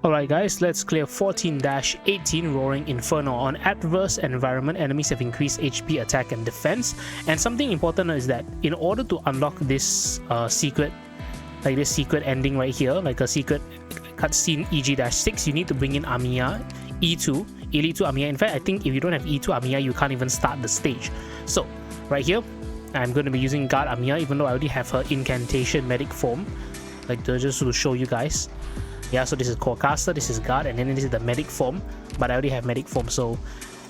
Alright guys, let's clear 14-18 Roaring Inferno. On adverse environment, enemies have increased HP, attack and defense. And something important is that in order to unlock this secret, like this secret ending right here, like a secret cutscene EG-6, you need to bring in Amiya, E2, Elite 2 Amiya. In fact, I think if you don't have E2 Amiya, you can't even start the stage. So, right here, I'm going to be using Guard Amiya, even though I already have her incantation medic form, like just to show you guys. Yeah, so this is Core Caster, this is Guard, and then this is the medic form, but I already have medic form, so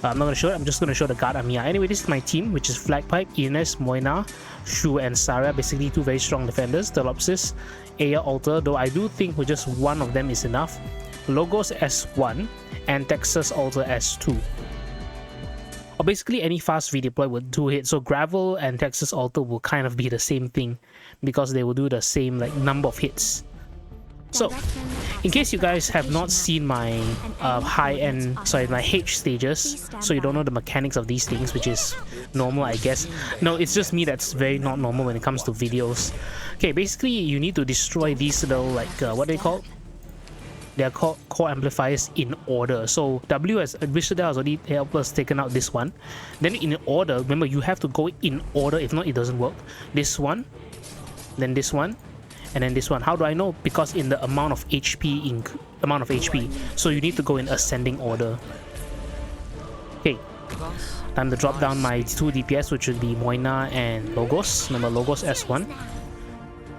I'm not going to show it. I'm just going to show the Guard Amiya. Anyway, this is my team, which is Flagpipe, Ines, Moina, Shu, and Saria, basically two very strong defenders. Thelopsis, Aya Altar, though I do think with just one of them is enough. Logos S1, and Texas Altar S2. Or basically any fast redeploy with 2 hits, so Gravel and Texas Altar will kind of be the same thing, because they will do the same like number of hits. So, in case you guys have not seen my my H stages, so you don't know the mechanics of these things, which is normal I guess. No, it's just me that's very not normal when it comes to videos. Okay, basically you need to destroy these little like, what are they called? They are called core amplifiers in order. So W has already helped us taken out this one. Then in order, remember you have to go in order, if not it doesn't work. This one, then this one, and then this one. How do I know? Because in the amount of HP, so you need to go in ascending order. Okay, time to drop down my 2 DPS, which would be Moina and Logos. Remember Logos S1.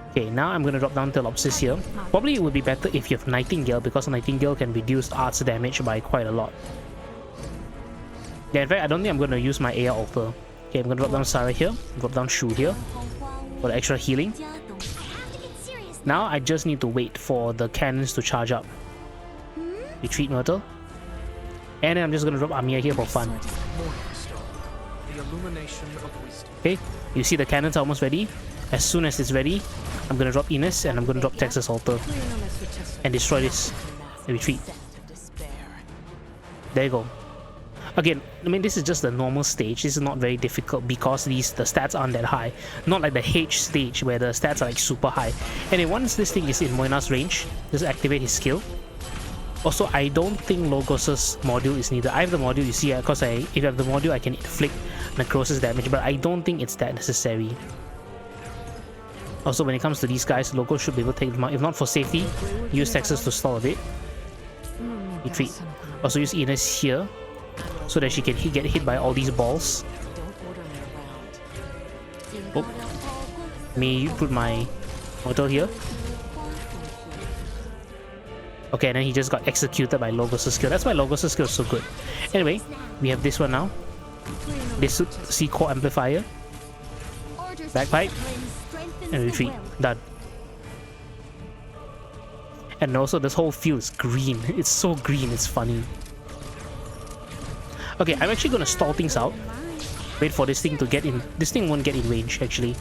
Okay, now I'm gonna drop down Thelopsis here. Probably it would be better if you have Nightingale, because Nightingale can reduce arts damage by quite a lot. Yeah, in fact I don't think I'm gonna use my AR Altar. Okay, I'm gonna drop down Sarah here, drop down Shu here for the extra healing. Now I just need to wait for the cannons to charge up. Retreat Myrtle. And then I'm just gonna drop Amiya here for fun. Okay, you see the cannons are almost ready. As soon as it's ready, I'm gonna drop Ines and I'm gonna drop Texas Altar and destroy this. Retreat. There you go. Again, I mean this is just the normal stage. This is not very difficult because the stats aren't that high. Not like the H stage where the stats are like super high. And once this thing is in Moina's range, just activate his skill. Also, I don't think Logos's module is needed. I have the module, you see, because if I have the module I can inflict necrosis damage, but I don't think it's that necessary. Also, when it comes to these guys, Logos should be able to take them out. If not for safety, use Texas to stall a bit. Retreat. Also use Ines here, so that she can get hit by all these balls. Oh. May you put my mortal here? Okay, and then he just got executed by Logos' skill. That's why Logos' skill is so good. Anyway, we have this one now. This C core amplifier. Bagpipe. And retreat. Done. And also this whole field is green. It's so green, it's funny. Okay, I'm actually gonna stall things out. Wait for this thing to get in. This thing won't get in range actually,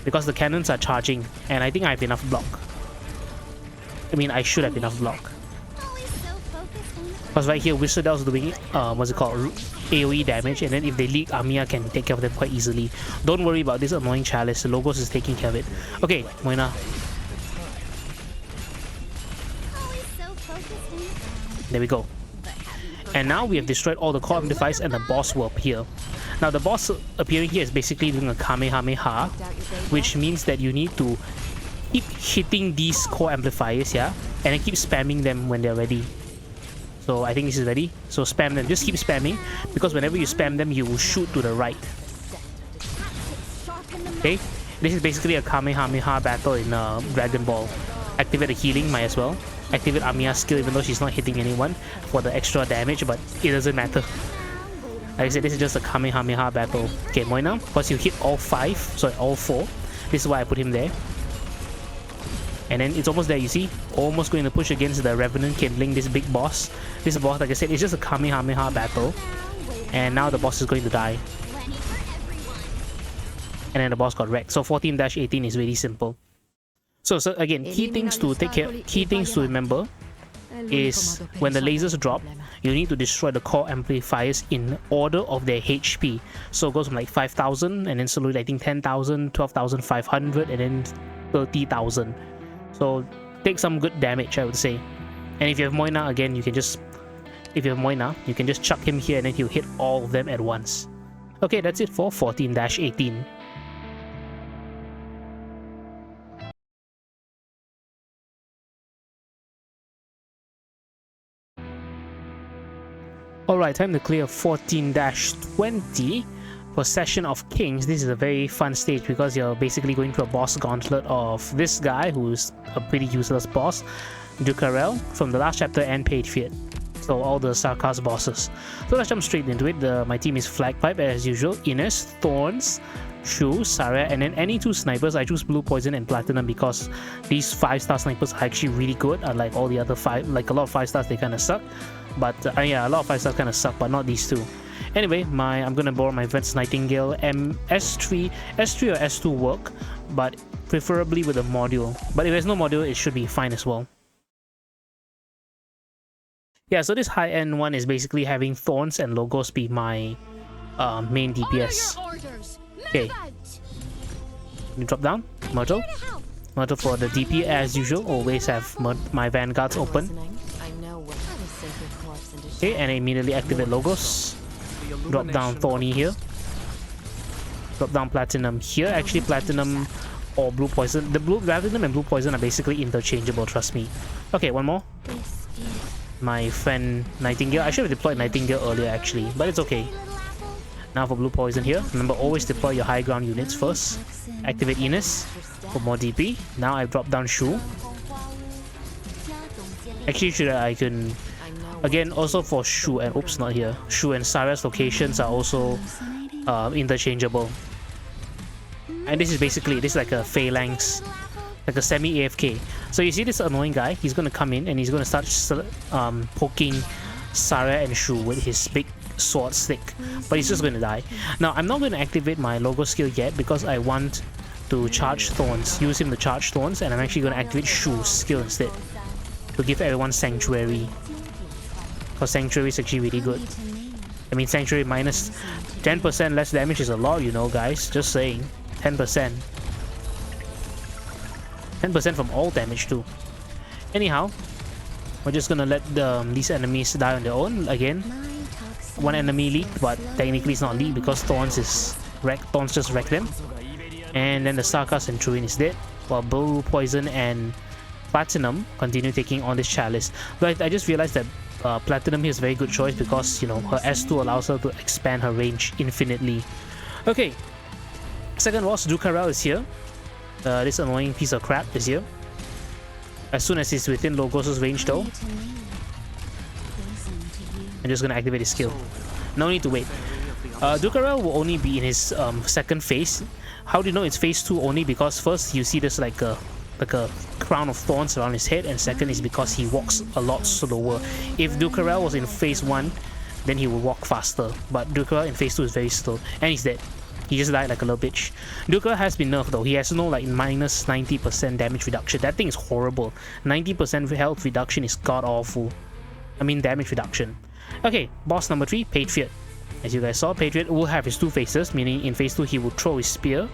because the cannons are charging and I think I have enough block. I mean, I should have enough block. Because right here, Wizardel's doing what's it called? AoE damage, and then if they leak, Amiya can take care of them quite easily. Don't worry about this annoying chalice. Logos is taking care of it. Okay, Moina. There we go. And now we have destroyed all the core amplifiers and the boss will appear. Now the boss appearing here is basically doing a Kamehameha, which means that you need to keep hitting these core amplifiers, yeah, and then keep spamming them when they're ready. So I think this is ready. So spam them. Just keep spamming, because whenever you spam them, you will shoot to the right. Okay? This is basically a Kamehameha battle in Dragon Ball. Activate the healing, might as well. Activate Amiya's skill even though she's not hitting anyone for the extra damage, but it doesn't matter. Like I said, this is just a Kamehameha battle. Okay, Moina, once you hit all 4, this is why I put him there. And then it's almost there, you see? Almost going to push against the Revenant Kindling, this big boss. This boss, like I said, it's just a Kamehameha battle. And now the boss is going to die. And then the boss got wrecked. So 14-18 is really simple. So again, key things to remember is when the lasers drop, you need to destroy the core amplifiers in order of their HP. So it goes from like 5,000 and then slowly I think 10,000, 12,500 and then 30,000. So take some good damage, I would say. And if you have Moina again, you can just chuck him here and then he'll hit all of them at once. Okay, that's it for 14-18. Alright, time to clear 14-20. Possession of Kings. This is a very fun stage because you're basically going through a boss gauntlet of this guy who's a pretty useless boss, Dukarel from the last chapter and Patriot. So all the Sarkaz bosses. So let's jump straight into it. My team is Flagpipe as usual. Ines, Thorns, Shu, Saria, and then any two snipers. I choose Blue Poison and Platinum because these 5-star snipers are actually really good. Unlike all the other 5, like a lot of 5-stars, they kind of suck. But yeah, a lot of 5-stars kind of suck, but not these two. Anyway, I'm gonna borrow my Vets Nightingale. S3 or S2 work, but preferably with a module. But if there's no module, it should be fine as well. Yeah, so this high-end one is basically having Thorns and Logos be my main DPS. Okay. You drop down. Myrtle. Myrtle for the DP as usual. Always have my Vanguards open. Okay, and immediately activate Logos. Drop down Thorny here. Drop down Platinum here. Actually, Platinum or Blue Poison. The Platinum and Blue Poison are basically interchangeable, trust me. Okay, one more. My friend Nightingale. I should have deployed Nightingale earlier actually, but it's okay. Now for Blue Poison here. Remember, always deploy your high ground units first. Activate Ines for more DP. Now I've dropped down Shu. Actually, I can... Again, also for Shu and... Oops, not here. Shu and Saria's locations are also interchangeable. And this is like a phalanx. Like a semi-AFK. So you see this annoying guy? He's gonna come in and he's gonna start poking Saria and Shu with his big sword stick. But he's just gonna die. Now, I'm not gonna activate my logo skill yet because I want to charge Thorns. Use him to charge Thorns, and I'm actually gonna activate Shu's skill instead. To give everyone Sanctuary. Because Sanctuary is actually really good. I mean, Sanctuary minus 10% less damage is a lot, you know, guys. Just saying. 10%. 10% from all damage too. Anyhow, we're just gonna let these enemies die on their own. Again, one enemy leaked, but technically it's not leaked because Thorns just wrecked them. And then the Sarkaz Centurion is dead, while Blue Poison and Platinum continue taking on this Chalice. But I just realized that Platinum here is a very good choice because, you know, her S2 allows her to expand her range infinitely. Okay, second boss, Dukarel is here. This annoying piece of crap is here. As soon as he's within Logos' range though, I'm just gonna activate his skill. No need to wait. Dukarel will only be in his second phase. How do you know it's phase 2 only? Because first you see there's like a crown of thorns around his head, and second is because he walks a lot slower. If Dukarel was in phase 1, then he would walk faster. But Dukarel in phase 2 is very slow, and he's dead. He just died like a little bitch. Dukarel has been nerfed though. He has no like minus 90% damage reduction. That thing is horrible. 90% health reduction is god awful. I mean damage reduction. Okay, boss number 3, Patriot. As you guys saw, Patriot will have his 2 phases, meaning in phase 2 he will throw his spear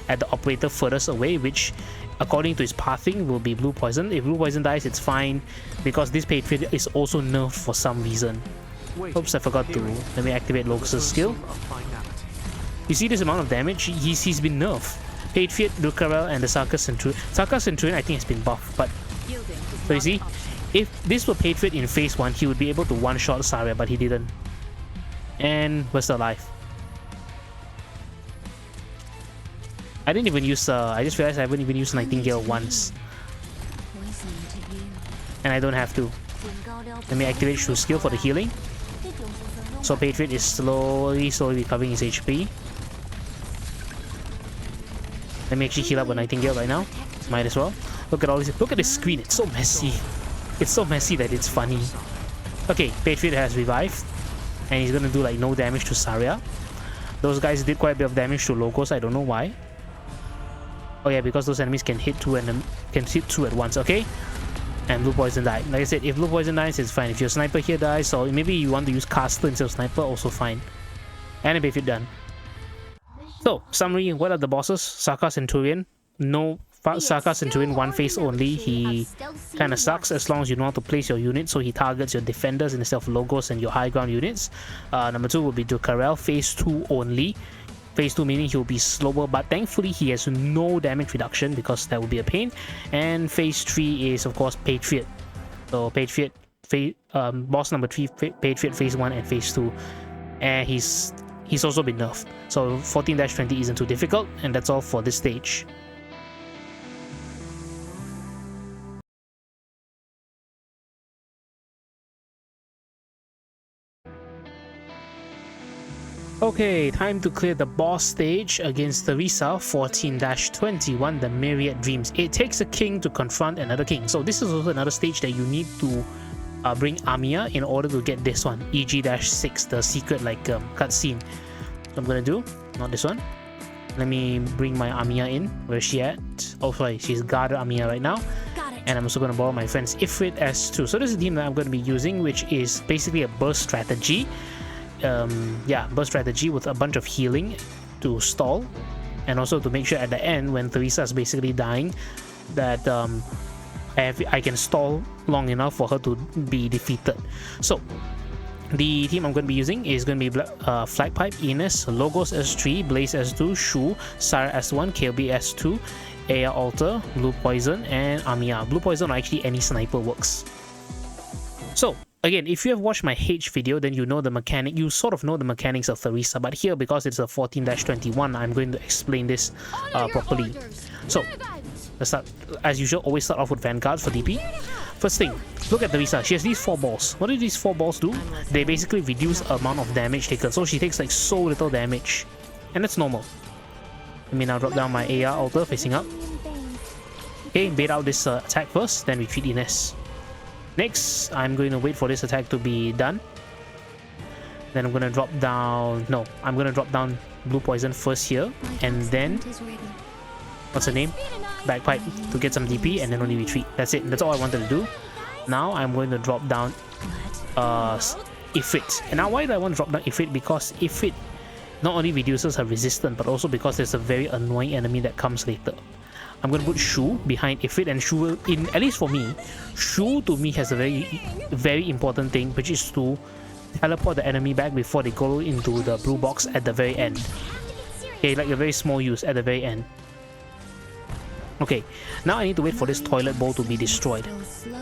at the operator furthest away, which according to his pathing will be Blue Poison. If Blue Poison dies, it's fine because this Patriot is also nerfed for some reason. Oops, I forgot to let me activate Logos' skill. You see this amount of damage? He's been nerfed. Patriot, Dukarel, and the Sarkaz Centurion. Sarkaz Centurion I think has been buffed, but... So you see, if this were Patriot in phase 1, he would be able to one-shot Saria, but he didn't. And we're still alive. I didn't even use... I just realized I haven't even used Nightingale once. And I don't have to. Let me activate Shu's skill for the healing. So Patriot is slowly recovering his HP. Let me actually heal up with Nightingale right now. Might as well. Look at all this. Look at this screen. It's so messy. It's so messy that it's funny. Okay, Patriot has revived. And he's gonna do like no damage to Saria. Those guys did quite a bit of damage to Logos. I don't know why. Oh yeah, because those enemies can hit two at once. Okay. And Blue Poison died. Like I said, if Blue Poison dies, it's fine. If your Sniper here dies, or maybe you want to use Caster instead of Sniper, also fine. And if you're done. So, summary, what are the bosses? Sarkaz Centurion. No Sarkar Centurion one phase only, he kind of sucks as long as you know how to place your units, so he targets your defenders instead of Logos and your high ground units. Number 2 will be Dukarel, phase 2 only. Phase 2 meaning he'll be slower, but thankfully he has no damage reduction because that would be a pain. And phase 3 is of course Patriot. So Patriot, boss number 3, Patriot phase 1 and phase 2. And he's also been nerfed. So 14-20 isn't too difficult, and that's all for this stage. Okay, time to clear the boss stage against Theresa, 14-21, the Myriad Dreams. It takes a king to confront another king. So this is also another stage that you need to bring Amiya in order to get this one, EG-6, the secret cutscene. So I'm gonna do, not this one. Let me bring my Amiya in. Where's she at? Oh sorry, she's guarded Amiya right now. And I'm also gonna borrow my friend's Ifrit S2. So this is the team that I'm gonna be using, which is basically a burst strategy. Burst strategy with a bunch of healing to stall, and also to make sure at the end when Theresa is basically dying that I can stall long enough for her to be defeated. So the team I'm going to be using is going to be Flagpipe, Ines, Logos S3, Blaze S2, Shu, Sire S1, KLB S2, Aya Altar, Blue Poison, and Amiya. Blue Poison or actually any sniper works. So again, if you have watched my H video, then you know the mechanic, you sort of know the mechanics of Theresa, but here, because it's a 14-21, I'm going to explain this properly. So, let's start, as usual, always start off with Vanguards for DP. First thing, look at Theresa, she has these 4 balls. What do these 4 balls do? They basically reduce the amount of damage taken, so she takes like so little damage, and that's normal. Let me now drop down my AR altar facing up. Okay, bait out this attack first, then retreat Ines. Next, I'm going to wait for this attack to be done. Then I'm going to drop down... No, I'm going to drop down Blue Poison first here. And then... What's her name? Bagpipe to get some DP and then only retreat. That's it. That's all I wanted to do. Now I'm going to drop down Ifrit. And now why do I want to drop down Ifrit? Because Ifrit not only reduces her resistance, but also because there's a very annoying enemy that comes later. I'm going to put Shu behind Ifrit, and Shu will, at least for me, Shu to me has a very important thing, which is to teleport the enemy back before they go into the blue box at the very end. Okay, like a very small use at the very end. Okay, now I need to wait for this toilet bowl to be destroyed.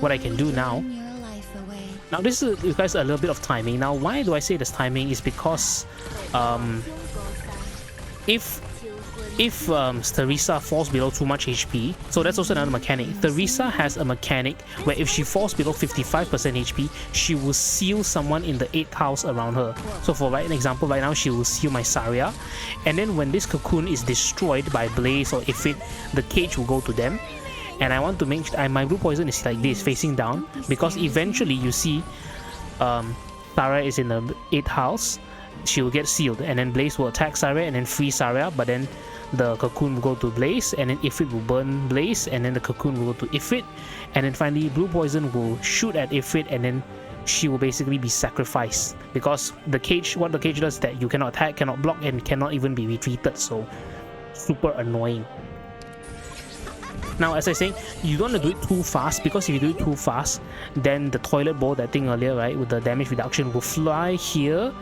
What I can do now... Now this requires a little bit of timing. Now why do I say this timing is because if Theresa falls below too much HP, so that's also another mechanic. Theresa has a mechanic where if she falls below 55% HP, she will seal someone in the 8th house around her. So for example, right now she will seal my Saria, and then when this cocoon is destroyed by Blaze or Ifrit, the cage will go to them. And I want to make sure my Blue Poison is like this, facing down, because eventually you see Saria is in the 8th house, she will get sealed, and then Blaze will attack Saria and then free Saria, but then the cocoon will go to Blaze, and then Ifrit will burn Blaze, and then the cocoon will go to Ifrit, and then finally Blue Poison will shoot at Ifrit, and then she will basically be sacrificed, because the cage, what the cage does is that you cannot attack, cannot block, and cannot even be retreated, so super annoying. Now, as I say, you don't want to do it too fast, because if you do it too fast, then the toilet bowl, that thing earlier, right, with the damage reduction, will fly here,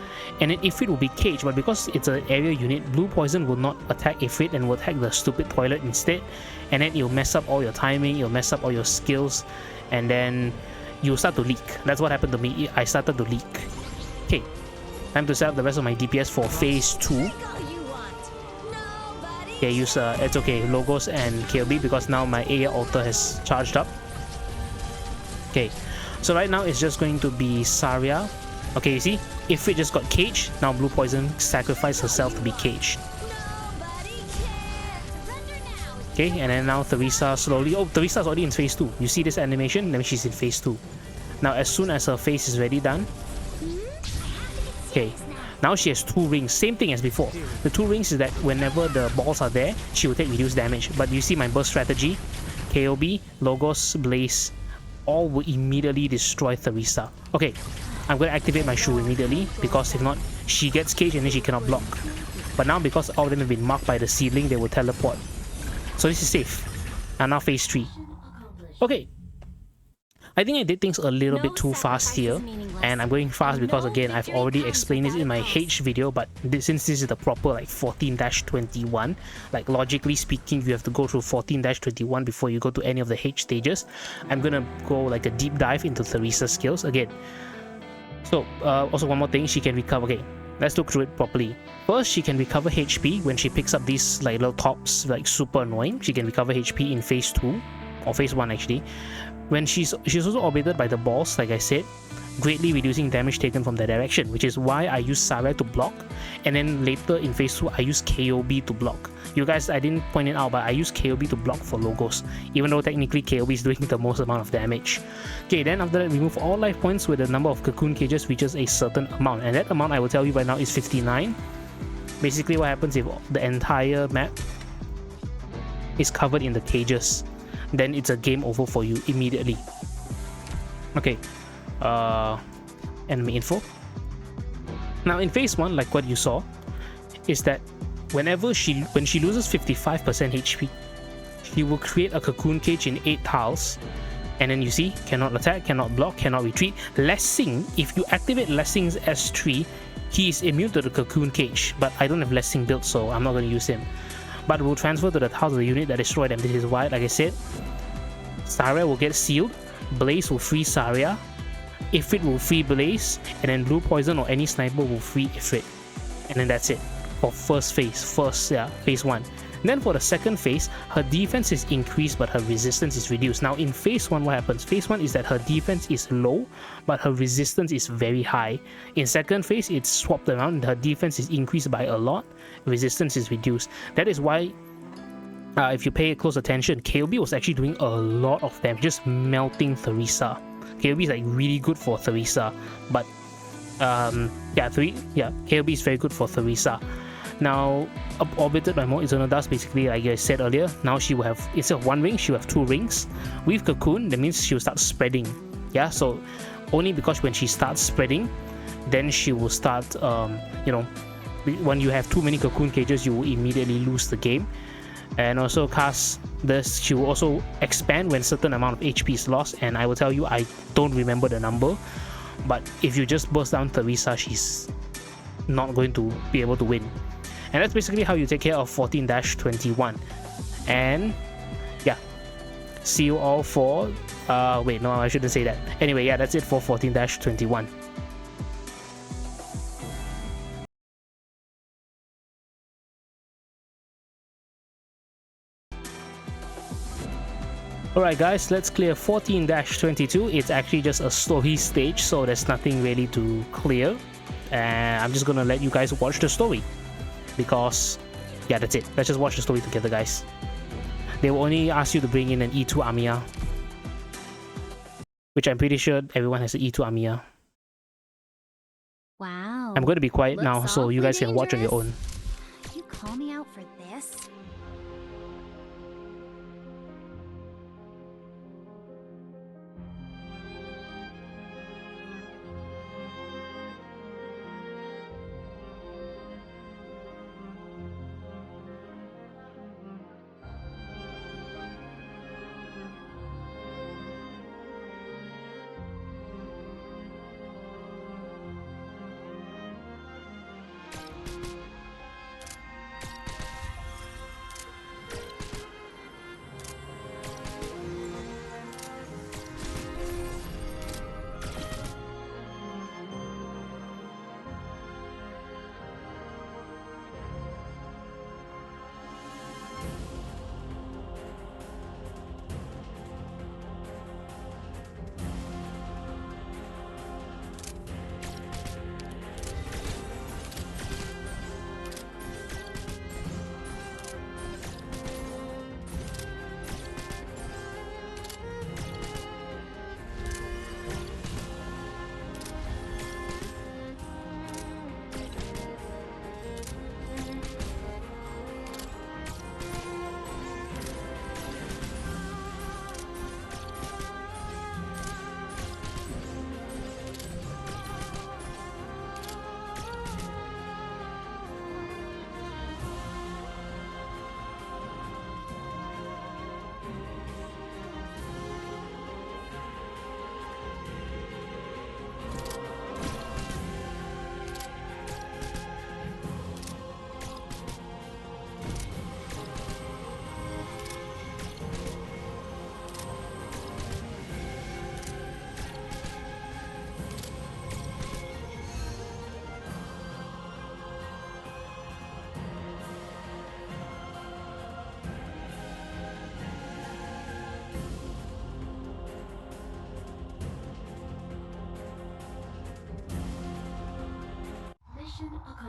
and then Ifrit will be caged, but because it's an area unit, Blue Poison will not attack Ifrit and will attack the stupid toilet instead, and then it'll mess up all your timing, it'll mess up all your skills, and then you'll start to leak. That's what happened to me. I started to leak. Okay, time to set up the rest of my DPS for phase 2. Okay, use it's okay, Logos and KLB, because now my AA altar has charged up. Okay, so right now it's just going to be Saria. Okay, you see, if it just got caged, now Blue Poison sacrificed herself to be caged. Okay, and then now Theresa slowly... Oh, Theresa's already in phase 2. You see this animation? That means she's in phase 2. Now, as soon as her face is ready done... Okay, now she has 2 rings, same thing as before. The 2 rings is that whenever the balls are there, she will take reduced damage. But you see my burst strategy, KOB, Logos, Blaze, all will immediately destroy Theresa. Okay, I'm going to activate my Shu immediately, because if not, she gets caged and then she cannot block. But now because all of them have been marked by the seedling, they will teleport. So this is safe. And now phase 3. Okay. I think I did things a little bit too fast here, and I'm going fast because again I've already explained this in my H video, but since this is the proper like 14-21, like logically speaking you have to go through 14-21 before you go to any of the H stages. I'm gonna go like a deep dive into Theresa's skills again. So also one more thing, she can recover. Okay, let's look through it properly. First, she can recover HP when she picks up these like little tops, like super annoying. She can recover HP in phase 2 or phase 1 actually. When she's also orbited by the balls, like I said, greatly reducing damage taken from that direction, which is why I use Saria to block, and then later in phase 2 I use KOB to block. You guys, I didn't point it out, but I use KOB to block for logos, even though technically KOB is doing the most amount of damage. Okay, then after that, remove all life points where the number of cocoon cages reaches a certain amount, and that amount I will tell you right now is 59. Basically what happens if the entire map is covered in the cages, then it's a game over for you immediately. Okay, enemy info. Now in phase 1, like what you saw, is that when she loses 55% HP, she will create a cocoon cage in 8 tiles, and then you see, cannot attack, cannot block, cannot retreat. Lessing, if you activate Lessing's S3, he is immune to the cocoon cage, but I don't have Lessing built, so I'm not going to use him. But will transfer to the tiles of the unit that destroyed them. This is why, like I said, Saria will get sealed, Blaze will free Saria, Ifrit will free Blaze, and then Blue Poison or any sniper will free Ifrit. And then that's it for first phase, phase 1. Then for the second phase, her defense is increased but her resistance is reduced. Now in phase 1, what happens? Phase 1 is that her defense is low but her resistance is very high. In second phase, it's swapped around, her defense is increased by a lot, resistance is reduced. That is why if you pay close attention, KOB was actually doing a lot of damage, just melting Theresa. KOB is like really good for Theresa, but KOB is very good for Theresa. Now, orbited by more Eternal Dust, basically, like I said earlier, now she will have, instead of 1 ring, she will have 2 rings. With Cocoon, that means she will start spreading. Yeah, so only because when she starts spreading, then she will start, when you have too many Cocoon cages, you will immediately lose the game. And also cast this, she will also expand when certain amount of HP is lost, and I will tell you, I don't remember the number, but if you just burst down Theresa, she's not going to be able to win. And that's basically how you take care of 14-21. And yeah, see you all for wait, no, I shouldn't say that. Anyway, yeah, that's it for 14-21. Alright guys, let's clear 14-22. It's actually just a story stage, so there's nothing really to clear. And I'm just gonna let you guys watch the story. Because, yeah, that's it. Let's just watch the story together, guys. They will only ask you to bring in an E2 Amiya. Which I'm pretty sure everyone has an E2 Amiya. Wow. I'm going to be quiet now, so you guys can watch on your own. You call me out for this?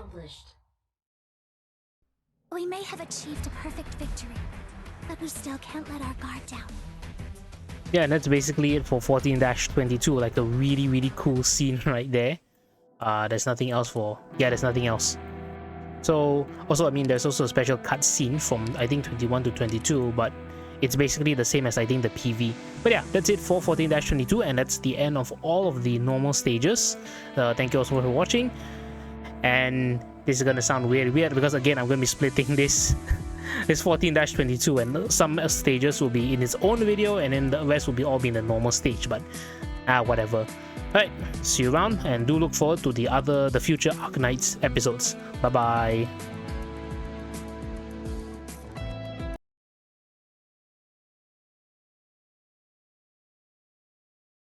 accomplished. We may have achieved a perfect victory, but we still can't let our guard down. Yeah, and that's basically it for 14-22. Like a really, really cool scene right there. There's nothing else for... Yeah, there's nothing else. So, also, I mean, there's also a special cutscene from, I think, 21 to 22, but it's basically the same as, I think, the PV. But yeah, that's it for 14-22, and that's the end of all of the normal stages. Thank you all so much for watching. And this is gonna sound weird because, again, I'm gonna be splitting this 14-22, and some stages will be in its own video, and then the rest will be all be in the normal stage, but whatever. Alright, see you around, and do look forward to the future Arknights episodes. Bye bye.